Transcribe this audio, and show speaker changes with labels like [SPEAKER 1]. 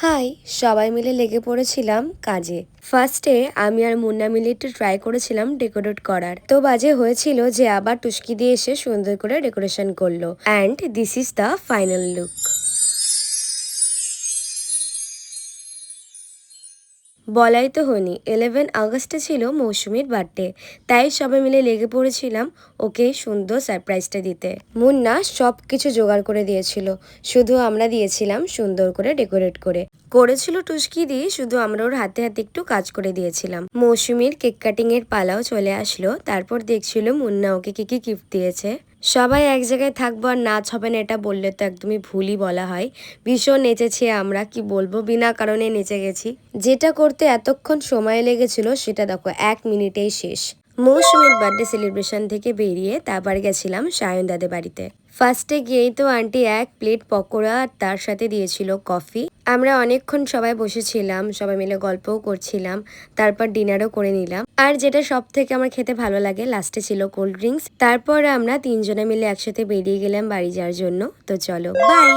[SPEAKER 1] High, সবাই মিলে লেগে পড়েছিলাম কাজে। ফার্স্টে আমি আর মুন্না মিলে একটু ট্রাই করেছিলাম ডেকোরেট করার। তো বাজে হয়েছিল যে আবার টুস্কি দিয়ে এসে সুন্দর করে ডেকোরেশন করলো। And this is the final look. বলাই তো হয়নি, 11 আগস্টে ছিল মৌসুমীর বার্থডে, তাই সবাই মিলে লেগে পড়েছিলাম ওকে সুন্দর সারপ্রাইজটা দিতে। মুন্না সব কিছু জোগাড় করে দিয়েছিল, শুধু আমরা দিয়েছিলাম সুন্দর করে ডেকোরেট করে। করেছিল টুস্কি দিয়ে, শুধু আমরা ওর হাতে হাতে একটু কাজ করে দিয়েছিলাম। মৌসুমীর কেক কাটিং এর পালাও চলে আসলো, তারপর দেখছিল মুন্না ওকে কি কি গিফট দিয়েছে। সবাই এক জায়গায় থাকবো আর নাচ হবে না এটা বললে তো একদমই ভুলই বলা হয়। ভীষণ নেচেছি আমরা, কি বলবো, বিনা কারণে নেচে গেছি। যেটা করতে এতক্ষণ সময় লেগেছিল সেটা দেখো 1 মিনিটেই শেষ। মৌসুমীর বার্থডে সেলিব্রেশন থেকে বেরিয়ে তারপর গেছিলাম সায়ন দাদের বাড়িতে। ফার্স্টে গিয়েই তো আন্টি 1 প্লেট পকোড়া আর তার সাথে দিয়েছিল কফি। আমরা অনেকক্ষণ সবাই বসেছিলাম, সবাই মিলে গল্পও করছিলাম, তারপর ডিনারও করে নিলাম। আর যেটা সব থেকে আমার খেতে ভালো লাগে, লাস্টে ছিল কোল্ড ড্রিঙ্কস। তারপর আমরা তিনজনে মিলে একসাথে বেরিয়ে গেলাম বাড়ি যাওয়ার জন্য। তো চলো, বাই।